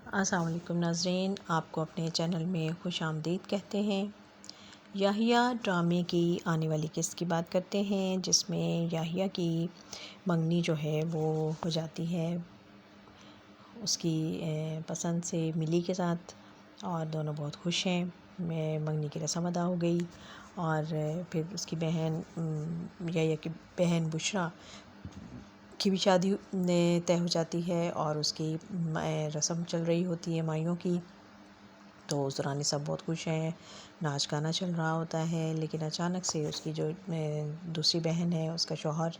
अस्सलाम वालेकुम नाज़रीन, आपको अपने चैनल में खुश आमदीद कहते हैं। याहिया ड्रामे की आने वाली किस्त की बात करते हैं, जिसमें याहिया की मंगनी जो है वो हो जाती है उसकी पसंद से मिली के साथ, और दोनों बहुत खुश हैं। मंगनी की रस्म अदा हो गई और फिर उसकी बहन याहिया की बहन बुशरा की भी शादी तय हो जाती है और उसकी रस्म चल रही होती है माइयों की। तो उस दौरान सब बहुत खुश हैं, नाच गाना चल रहा होता है। लेकिन अचानक से उसकी जो दूसरी बहन है, उसका शौहर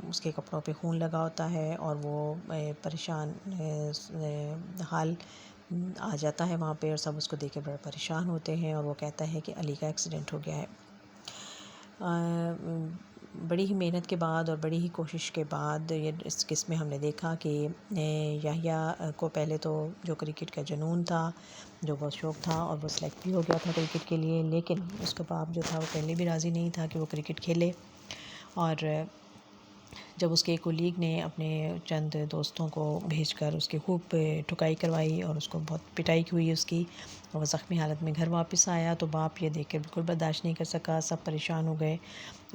उसके कपड़ों पे खून लगा होता है और वो परेशान हाल आ जाता है वहाँ पे, और सब उसको देख के बड़ा परेशान होते हैं। और वो कहता है कि अली का एक्सीडेंट हो गया है। बड़ी ही मेहनत के बाद और बड़ी ही कोशिश के बाद ये इस किस्म में हमने देखा कि याहिया को पहले तो जो क्रिकेट का जुनून था, जो बहुत शौक़ था, और वो सेलेक्ट भी हो गया था क्रिकेट के लिए। लेकिन उसका बाप जो था वो पहले भी राज़ी नहीं था कि वो क्रिकेट खेले। और जब उसके कोलीग ने अपने चंद दोस्तों को भेजकर उसकी खूब ठुकाई करवाई और उसको बहुत पिटाई की हुई उसकी, और वह ज़ख्मी हालत में घर वापस आया, तो बाप ये देख कर बिल्कुल बर्दाश्त नहीं कर सका। सब परेशान हो गए।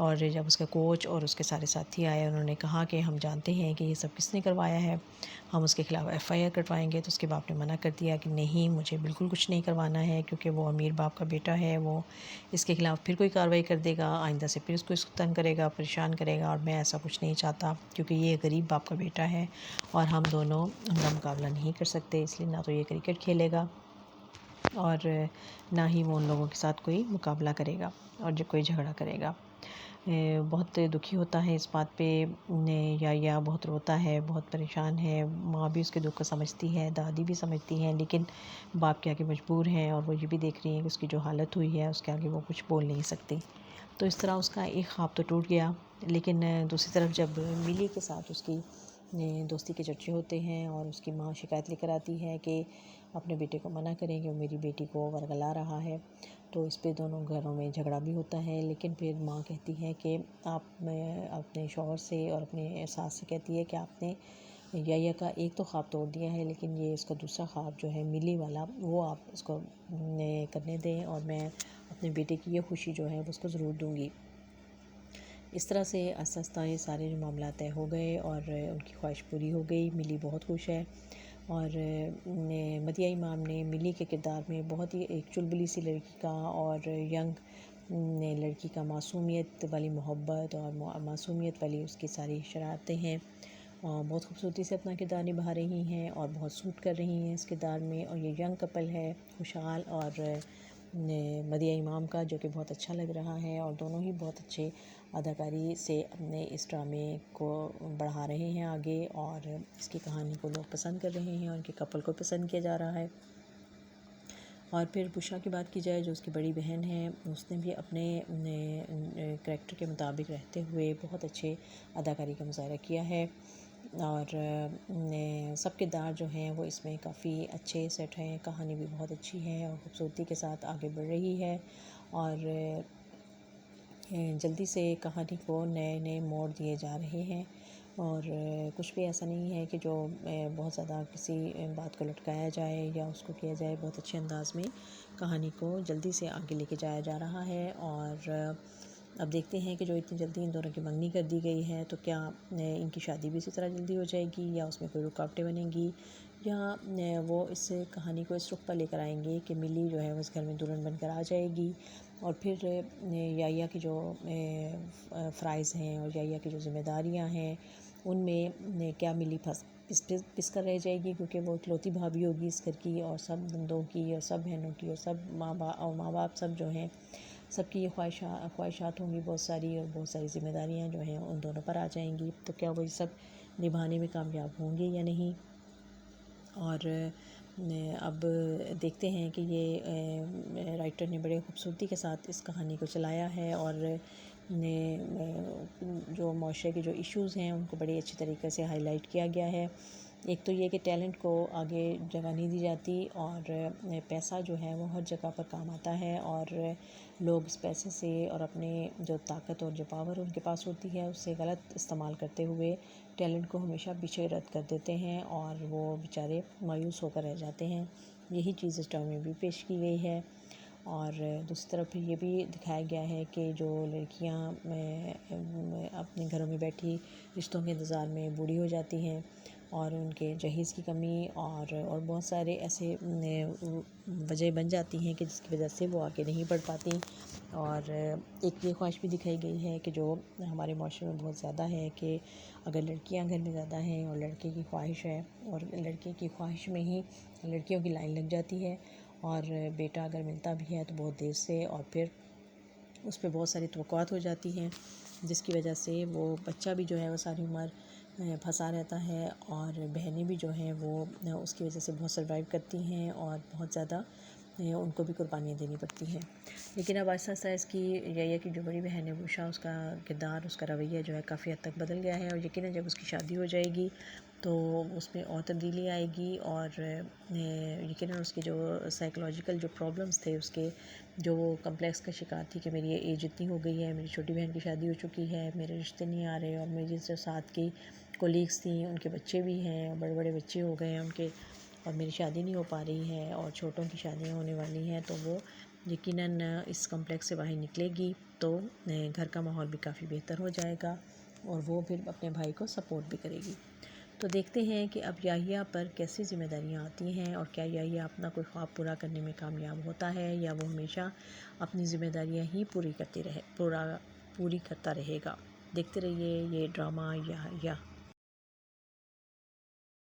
और जब उसका कोच और उसके सारे साथी आए, उन्होंने कहा कि हम जानते हैं कि ये सब किसने करवाया है, हम उसके ख़िलाफ़ FIR कटवाएंगे। तो उसके बाप ने मना कर दिया कि नहीं, मुझे बिल्कुल कुछ नहीं करवाना है, क्योंकि वो अमीर बाप का बेटा है, वो इसके ख़िलाफ़ फिर कोई कार्रवाई कर देगा, आइंदा से फिर इसको तंग करेगा, परेशान करेगा, और मैं ऐसा कुछ नहीं चाहता, क्योंकि ये गरीब बाप का बेटा है और हम दोनों उनका मुकाबला नहीं कर सकते। इसलिए ना तो ये क्रिकेट खेलेगा और ना ही वो उन लोगों के साथ कोई मुकाबला करेगा और जो कोई झगड़ा करेगा। बहुत दुखी होता है इस बात पे या बहुत रोता है, बहुत परेशान है। माँ भी उसके दुख को समझती है, दादी भी समझती हैं, लेकिन बाप के आगे मजबूर हैं, और वो ये भी देख रही हैं कि उसकी जो हालत हुई है उसके आगे वो कुछ बोल नहीं सकती। तो इस तरह उसका एक ख्वाब तो टूट गया। लेकिन दूसरी तरफ जब मिली के साथ उसकी दोस्ती के चर्चे होते हैं और उसकी माँ शिकायत लेकर आती है कि अपने बेटे को मना करें कि वो मेरी बेटी को वर्गला रहा है, तो इस पे दोनों घरों में झगड़ा भी होता है। लेकिन फिर माँ कहती है कि आप अपने शौहर से और अपने सास से कहती है कि आपने याहिया का एक तो ख्वाब तोड़ दिया है, लेकिन ये इसका दूसरा ख्वाब जो है मिली वाला, वो आप उसको करने दें, और मैं अपने बेटे की ये खुशी जो है उसको ज़रूर दूँगी। इस तरह से आस्ता आस्ता ये सारे जो मामला तय हो गए और उनकी ख्वाहिश पूरी हो गई। मिली बहुत खुश है। और मदिया इमाम ने मिली के किरदार में बहुत ही एक चुलबुली सी लड़की का और यंग लड़की का मासूमियत वाली मोहब्बत और मासूमियत वाली उसकी सारी शरारतें हैं, और बहुत खूबसूरती से अपना किरदार निभा रही हैं और बहुत सूट कर रही हैं इस किरदार में। और ये यंग कपल है खुशहाल और मदिया इमाम का, जो कि बहुत अच्छा लग रहा है, और दोनों ही बहुत अच्छे अदाकारी से अपने इस ड्रामे को बढ़ा रहे हैं आगे, और इसकी कहानी को लोग पसंद कर रहे हैं और इनके कपल को पसंद किया जा रहा है। और फिर बुशरा की बात की जाए, जो उसकी बड़ी बहन है, उसने भी अपने करैक्टर के मुताबिक रहते हुए बहुत अच्छे अदाकारी का मुज़ाहरा किया है। और सब किरदार जो हैं वो इसमें काफ़ी अच्छे सेट हैं, कहानी भी बहुत अच्छी है और ख़ूबसूरती के साथ आगे बढ़ रही है। और जल्दी से कहानी को नए नए मोड़ दिए जा रहे हैं, और कुछ भी ऐसा नहीं है कि जो बहुत ज़्यादा किसी बात को लटकाया जाए या उसको किया जाए। बहुत अच्छे अंदाज में कहानी को जल्दी से आगे लेके जाया जा रहा है। और अब देखते हैं कि जो इतनी जल्दी इन दोनों की मंगनी कर दी गई है, तो क्या इनकी शादी भी इसी तरह जल्दी हो जाएगी, या उसमें कोई रुकावटें बनेंगी, या वो इस कहानी को इस रुख पर लेकर आएंगे कि मिली जो है उस घर में दुल्हन बनकर आ जाएगी, और फिर याहिया की जो फ़राइज़ हैं और याहिया की जो ज़िम्मेदारियाँ हैं, उनमें क्या मिली पिस कर रह जाएगी, क्योंकि वो इकलौती भाभी होगी इस घर की, और सब नंदों की और सब बहनों की और सब माँ बाप सब जो हैं, सबकी ये ख्वाहिशात होंगी बहुत सारी, और बहुत सारी ज़िम्मेदारियाँ जो हैं उन दोनों पर आ जाएंगी। तो क्या वो ये सब निभाने में कामयाब होंगे या नहीं। और अब देखते हैं कि ये राइटर ने बड़े खूबसूरती के साथ इस कहानी को चलाया है, और जो माशरे के जो इश्यूज़ हैं उनको बड़ी अच्छी तरीके से हाईलाइट किया गया है। एक तो ये कि टैलेंट को आगे जगह नहीं दी जाती और पैसा जो है वो हर जगह पर काम आता है और लोग इस पैसे से और अपने जो ताकत और जो पावर उनके पास होती है उससे गलत इस्तेमाल करते हुए टैलेंट को हमेशा पीछे रद्द कर देते हैं और वो बेचारे मायूस होकर रह जाते हैं। यही चीज़ इस ड्रामे में भी पेश की गई है। और दूसरी तरफ फिर ये भी दिखाया गया है कि जो लड़कियां अपने घरों में बैठी रिश्तों के इंतज़ार में बूढ़ी हो जाती हैं और उनके जहेज़ की कमी और बहुत सारे ऐसे वजह बन जाती हैं कि जिसकी वजह से वो आगे नहीं बढ़ पाती। और एक ये ख्वाहिश भी दिखाई गई है कि जो हमारे माशरे में बहुत ज़्यादा है कि अगर लड़कियां घर में ज़्यादा हैं और लड़के की ख्वाहिश है और लड़के की ख्वाहिश में ही लड़कियों की लाइन लग जाती है और बेटा अगर मिलता भी है तो बहुत देर से और फिर उस पर बहुत सारी तवक्कुआत हो जाती हैं जिसकी वजह से वो बच्चा भी जो है वो सारी उम्र फंसा रहता है और बहनें भी जो हैं वो उसकी वजह से बहुत सर्वाइव करती हैं और बहुत ज़्यादा उनको भी कुर्बानियाँ देनी पड़ती हैं। लेकिन अब आहिस्ता आहिस्ता इसकी यह की जो बड़ी बहन है उषा उसका किरदार उसका रवैया जो है काफ़ी हद तक बदल गया है और यकीनन जब उसकी शादी हो जाएगी तो उसमें और तब्दीली आएगी और यकीनन उसके जो साइकोलॉजिकल जो प्रॉब्लम्स थे उसके जो वो कम्प्लेक्स का शिकार थी कि मेरी ये एज इतनी हो गई है, मेरी छोटी बहन की शादी हो चुकी है, मेरे रिश्ते नहीं आ रहे और मेरी जो साथ की कोलीग्स थी उनके बच्चे भी हैं, बड़े बड़े बच्चे हो गए हैं उनके और मेरी शादी नहीं हो पा रही है और छोटों की शादियाँ होने वाली हैं, तो वो यकीनन इस कम्प्लेक्स से बाहर निकलेगी तो घर का माहौल भी काफ़ी बेहतर हो जाएगा और वो फिर अपने भाई को सपोर्ट भी करेगी। तो देखते हैं कि अब याहिया पर कैसी ज़िम्मेदारियाँ आती हैं और क्या याहिया अपना कोई ख्वाब पूरा करने में कामयाब होता है या वो हमेशा अपनी ज़िम्मेदारियाँ ही पूरी करता रहेगा। देखते रहिए ये ड्रामा याहिया।